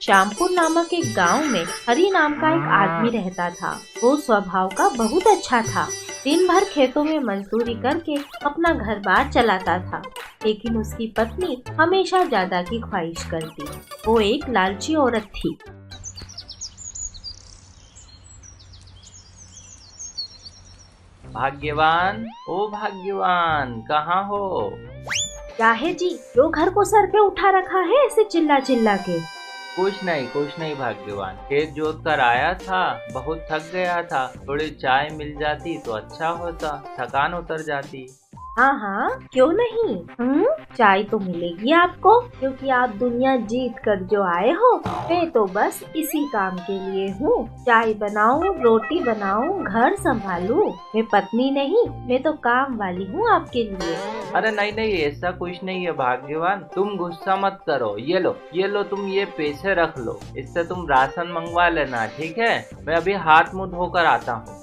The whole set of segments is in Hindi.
श्यामपुर नामक एक गांव में हरि नाम का एक आदमी रहता था। वो स्वभाव का बहुत अच्छा था। दिन भर खेतों में मजदूरी करके अपना घर बार चलाता था, लेकिन उसकी पत्नी हमेशा ज्यादा की ख्वाहिश करती। वो एक लालची औरत थी। भाग्यवान, ओ भाग्यवान, कहाँ हो? क्या है जी, जो घर को सर पे उठा रखा है ऐसे चिल्ला चिल्ला के? कुछ नहीं भाग्यवान, खेत जोत कर आया था, बहुत थक गया था। थोड़ी चाय मिल जाती तो अच्छा होता, थकान उतर जाती। हाँ हाँ, क्यों नहीं। चाय तो मिलेगी आपको, क्योंकि आप दुनिया जीत कर जो आए हो। मैं तो बस इसी काम के लिए हूँ। चाय बनाऊँ, रोटी बनाऊँ, घर संभालूँ। मैं पत्नी नहीं, मैं तो काम वाली हूँ आपके लिए। अरे नहीं नहीं, ऐसा कुछ नहीं है भाग्यवान, तुम गुस्सा मत करो। ये लो तुम ये पैसे रख लो, इससे तुम राशन मंगवा लेना, ठीक है? मैं अभी हाथ मुंह धोकर आता हूँ।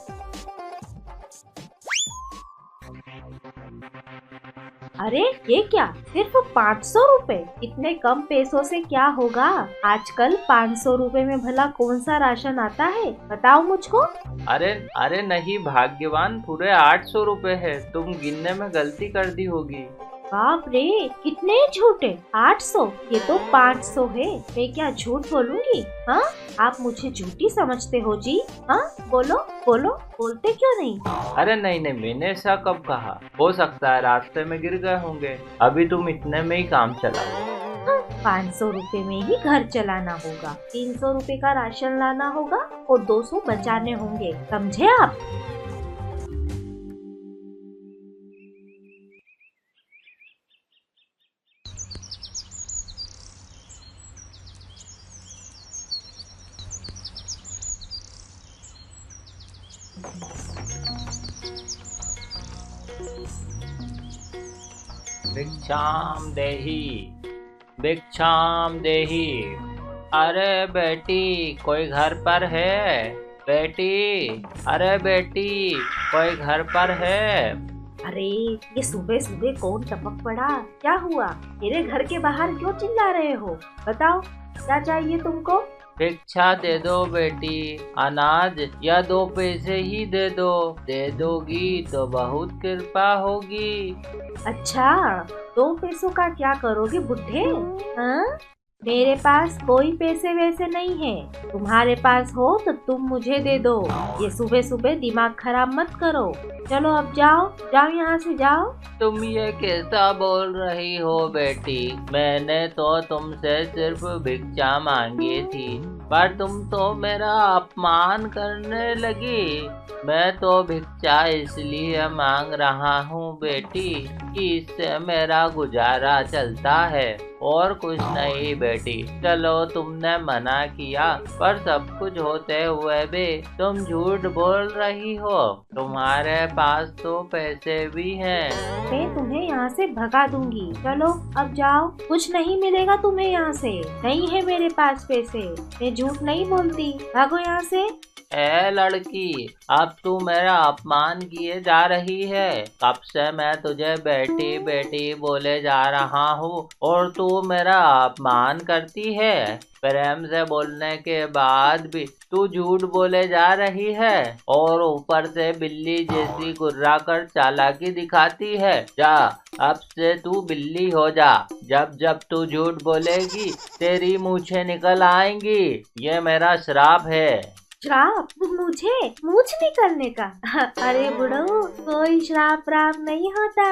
अरे ये क्या, सिर्फ 500 रुपए? इतने कम पैसों से क्या होगा? आजकल 500 रुपए में भला कौन सा राशन आता है, बताओ मुझको। अरे अरे नहीं भाग्यवान, पूरे 800 रुपए है, तुम गिनने में गलती कर दी होगी। बाप रे, कितने झूठे! 800? ये तो 500 है। मैं क्या झूठ बोलूंगी? हाँ, आप मुझे झूठी समझते हो जी? हाँ, बोलो बोलो, बोलते क्यों नहीं? अरे नहीं नहीं, मैंने ऐसा कब कहा? हो सकता है रास्ते में गिर गए होंगे। अभी तुम इतने में ही काम चलाओ। 500 रुपए में ही घर चलाना होगा, 300 रुपए का राशन लाना होगा और 200 बचाने होंगे, समझे आप? भिक्षाम देही, भिक्षाम देही। अरे बेटी, कोई घर पर है? बेटी, अरे बेटी, कोई घर पर है? अरे, ये सुबह सुबह कौन टपक पड़ा? क्या हुआ? मेरे घर के बाहर क्यों चिल्ला रहे हो? बताओ, क्या चाहिए तुमको? भिक्षा दे दो बेटी, अनाज या 2 पैसे ही दे दो। दे दोगी तो बहुत कृपा होगी। अच्छा, 2 पैसों का क्या करोगे बुढ़े? हाँ, मेरे पास कोई पैसे वैसे नहीं है। तुम्हारे पास हो तो तुम मुझे दे दो। ये सुबह सुबह दिमाग खराब मत करो। चलो अब जाओ, जाओ यहाँ से जाओ। तुम ये कैसा बोल रही हो बेटी? मैंने तो तुमसे सिर्फ भिक्षा मांगी थी, पर तुम तो मेरा अपमान करने लगी। मैं तो भिक्षा इसलिए मांग रहा हूँ बेटी कि इससे मेरा गुजारा चलता है, और कुछ नहीं बेटी। चलो, तुमने मना किया, पर सब कुछ होते हुए भी तुम झूठ बोल रही हो। तुम्हारे पास तो पैसे भी हैं। मैं तुम्हें यहाँ से भगा दूंगी। चलो अब जाओ, कुछ नहीं मिलेगा तुम्हें यहाँ से। नहीं है मेरे पास पैसे, मैं झूठ नहीं बोलती। भागो यहाँ से। ए लड़की, अब तू मेरा अपमान किए जा रही है। कब से मैं तुझे बेटी बेटी बोले जा रहा हूँ और तू मेरा अपमान करती है। प्रेम से बोलने के बाद भी तू झूठ बोले जा रही है, और ऊपर से बिल्ली जैसी गुर्रा कर चालाकी दिखाती है। जा, अब से तू बिल्ली हो जा। जब जब तू झूठ बोलेगी तेरी मूछें निकल आएंगी। ये मेरा श्राप है। श्राप? मुझे मूछ निकलने का? अरे बुढ़ऊ, कोई श्राप व्राप नहीं होता।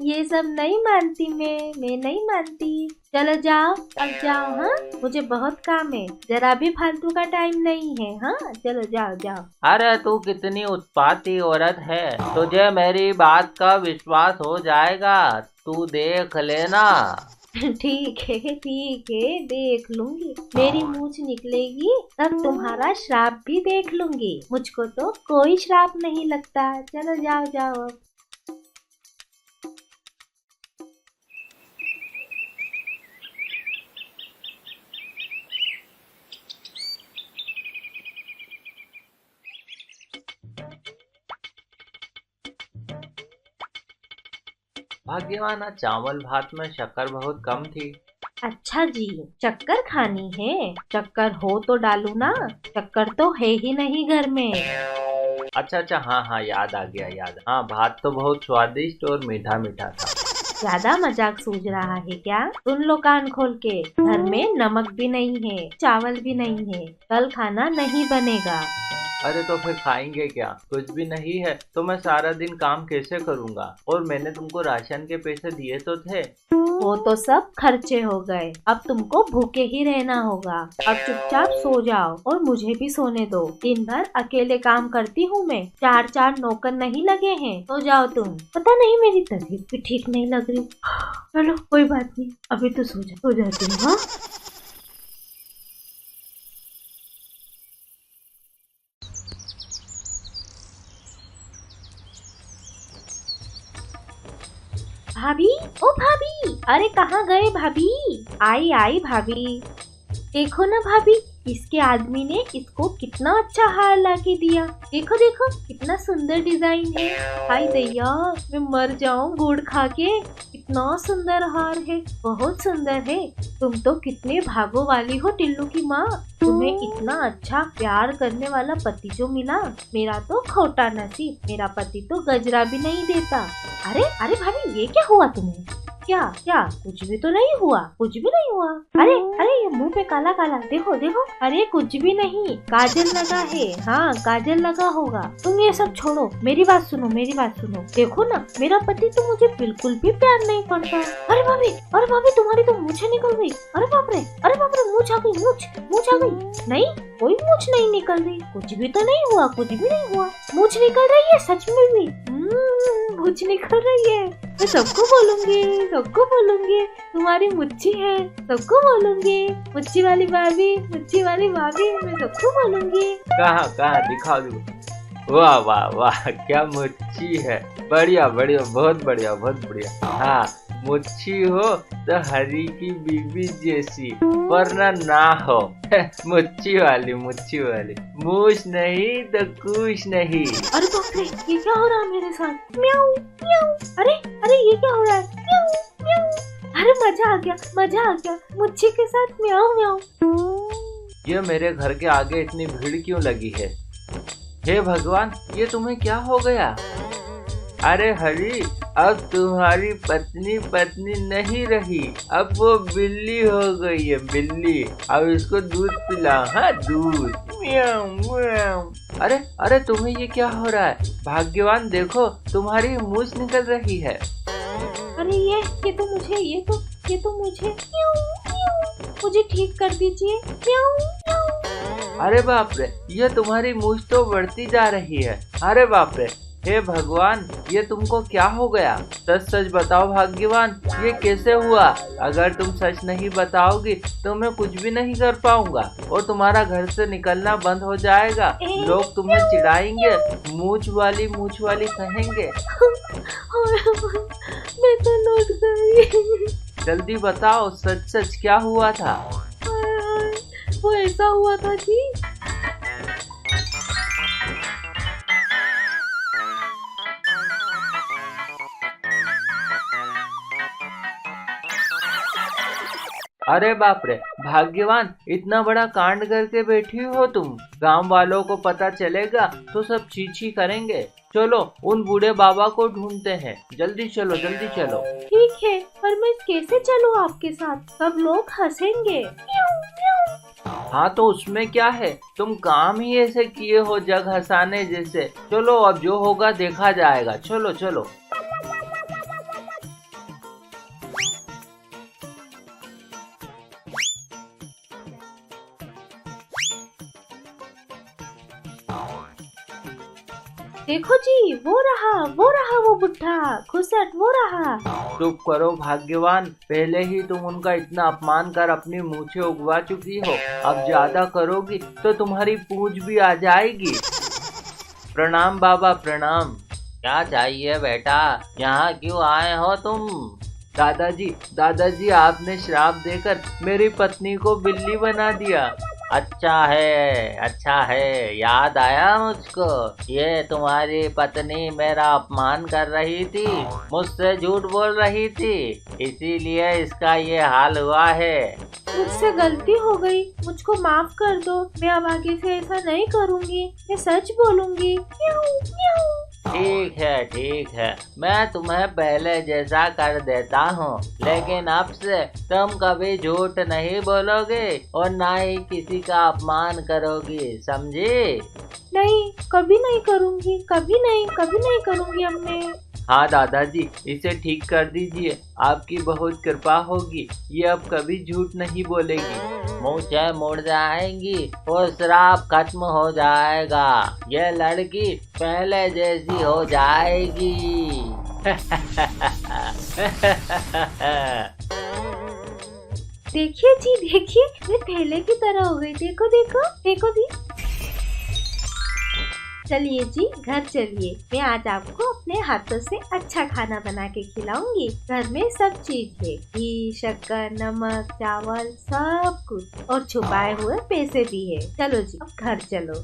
ये सब नहीं मानती मैं नहीं मानती। चलो जाओ, अब जाओ। हाँ, मुझे बहुत काम है, जरा भी फालतू का टाइम नहीं है। हाँ, चलो जाओ जाओ। अरे तू कितनी उत्पाती औरत है, तुझे मेरी बात का विश्वास हो जाएगा, तू देख लेना। ठीक है ठीक है, देख लूंगी। मेरी मूछ निकलेगी तब तुम्हारा श्राप भी देख लूंगी। मुझको तो कोई श्राप नहीं लगता। चलो जाओ जाओ अब। भाग्यवान, आज चावल भात में शक्कर बहुत कम थी। अच्छा जी, चक्कर खानी है? चक्कर हो तो डालू ना, चक्कर तो है ही नहीं घर में। अच्छा अच्छा, हाँ हाँ, याद आ गया, याद। हाँ, भात तो बहुत स्वादिष्ट और मीठा मीठा था। ज्यादा मजाक सूझ रहा है क्या? सुन लो कान खोल के, घर में नमक भी नहीं है, चावल भी नहीं है, कल खाना नहीं बनेगा। अरे तो फिर खाएंगे क्या? कुछ भी नहीं है तो मैं सारा दिन काम कैसे करूँगा? और मैंने तुमको राशन के पैसे दिए तो थे। वो तो सब खर्चे हो गए, अब तुमको भूखे ही रहना होगा। अब चुपचाप सो जाओ और मुझे भी सोने दो। दिन भर अकेले काम करती हूँ मैं, चार चार नौकर नहीं लगे हैं। सो जाओ तुम। पता नहीं मेरी तबीयत भी ठीक नहीं लग रही। चलो कोई बात नहीं, अभी तो सो जाती हूँ। हाँ, भाभी, ओ भाभी, अरे कहाँ गए भाभी? आई आई भाभी, देखो ना भाभी, इसके आदमी ने इसको कितना अच्छा हार ला के दिया। देखो देखो कितना सुंदर डिजाइन है। हाय दैया, मैं मर जाऊं गुड़ खा के। कितना सुंदर हार है, बहुत सुंदर है। तुम तो कितने भागों वाली हो टिल्लू की माँ, तुम्हें इतना अच्छा प्यार करने वाला पति जो मिला। मेरा तो खोटा नसीब, मेरा पति तो गजरा भी नहीं देता। अरे अरे भाभी, ये क्या हुआ तुम्हें? क्या क्या? कुछ भी तो नहीं हुआ, कुछ भी नहीं हुआ। अरे अरे, ये मुंह पे काला काला, देखो देखो। अरे कुछ भी नहीं, काजल लगा है। हाँ, काजल लगा होगा। तुम ये सब छोड़ो, मेरी बात सुनो, मेरी बात सुनो। देखो ना, मेरा पति तो मुझे बिल्कुल भी प्यार नहीं करता। अरे भाभी, तुम्हारी तो मूछें निकल गई। अरे बाप रे, मूछ आ गई, मूछ आ गई। नहीं, कोई मूछ नहीं निकल रही, कुछ भी तो नहीं हुआ, कुछ भी नहीं हुआ। मूछ निकल रही है सच में भी। मूछ निकल रही है। मैं सबको बोलूंगी तुम्हारी मुच्छी है, सबको बोलूंगी। मुच्छी वाली भाभी, मैं सबको बोलूंगी। कहाँ कहाँ, दिखाओ दिखाओ। वाह वाह वाह, क्या मुच्छी है। बढ़िया बढ़िया, बहुत बढ़िया, बहुत बढ़िया। हाँ, मुच्छी हो तो हरी की बीबी जैसी, वरना ना हो। मुच्छी वाली, मूछ नहीं तो कुछ नहीं। अरे बाप रे, ये क्या हो रहा है मेरे साथ? म्याऊ म्याऊ। अरे अरे, ये क्या हो रहा है? म्याऊ म्याऊ। अरे मजा आ गया, मुच्छी के साथ म्याऊ म्याऊ। ये मेरे घर के आगे इतनी भीड़ क्यों लगी है? हे भगवान, ये तुम्हें क्या हो गया? अरे हरी, अब तुम्हारी पत्नी नहीं रही, अब वो बिल्ली हो गई है, बिल्ली। अब इसको दूध पिलाओ। हाँ, दूध। म्याऊ म्याऊ। अरे अरे, तुम्हें ये क्या हो रहा है? भाग्यवान, देखो तुम्हारी मूछ निकल रही है। अरे ये तो मुझे मुझे ठीक कर दीजिए। म्याऊ म्याऊ। अरे बाप रे, ये तुम्हारी मूछ तो बढ़ती जा रही है। अरे बाप रे, हे भगवान, ये तुमको क्या हो गया? सच सच बताओ भाग्यवान, ये कैसे हुआ? अगर तुम सच नहीं बताओगी तो मैं कुछ भी नहीं कर पाऊंगा और तुम्हारा घर से निकलना बंद हो जाएगा। लोग तुम्हें चिढ़ाएंगे, मूछ वाली कहेंगे। मैं तो लौट गई। जल्दी बताओ, सच सच क्या हुआ था? वो ऐसा हुआ था कि अरे बाप रे, भाग्यवान, इतना बड़ा कांड करके बैठी हो तुम। गांव वालों को पता चलेगा तो सब चींची करेंगे। चलो उन बूढ़े बाबा को ढूंढते हैं, जल्दी चलो जल्दी चलो। ठीक है, पर मैं कैसे चलूं आपके साथ? सब लोग हंसेंगे। हाँ तो उसमें क्या है, तुम काम ही ऐसे किए हो जग हंसाने जैसे। चलो, अब जो होगा देखा जाएगा। चलो चलो। देखो जी, वो रहा वो बुढ़ा खुसट, वो रहा। चुप करो भाग्यवान, पहले ही तुम उनका इतना अपमान कर अपनी मूछें उगवा चुकी हो। अब ज्यादा करोगी तो तुम्हारी पूंछ भी आ जाएगी। प्रणाम बाबा, प्रणाम। क्या चाहिए बेटा? यहाँ क्यों आए हो तुम? दादाजी, आपने श्राप देकर मेरी पत्नी को बिल्ली बना दिया। अच्छा है, याद आया मुझको। ये तुम्हारी पत्नी मेरा अपमान कर रही थी, मुझसे झूठ बोल रही थी, इसीलिए इसका ये हाल हुआ है। मुझसे गलती हो गई, मुझको माफ कर दो। मैं अब आगे से ऐसा नहीं करूँगी, मैं सच बोलूँगी। म्याऊं, म्याऊं। ठीक है, मैं तुम्हें पहले जैसा कर देता हूँ, लेकिन अब से तुम कभी झूठ नहीं बोलोगे और ना ही किसी का अपमान करोगी, समझी? नहीं, कभी नहीं करूँगी, कभी नहीं करूँगी अब मैं। हाँ दादाजी, इसे ठीक कर दीजिए, आपकी बहुत कृपा होगी, ये अब कभी झूठ नहीं बोलेगी, मुँह से मुड़ जाएंगी और श्राप खत्म हो जाएगा, ये लड़की पहले जैसी हो जाएगी। देखिए जी, देखिए, मैं पहले की तरह हो गई। देखो देखो देखो जी। चलिए जी, घर चलिए। मैं आज आपको अपने हाथों से अच्छा खाना बना के खिलाऊंगी। घर में सब चीज है, घी, शक्कर, नमक, चावल, सब कुछ, और छुपाए हुए पैसे भी है। चलो जी, अब घर चलो।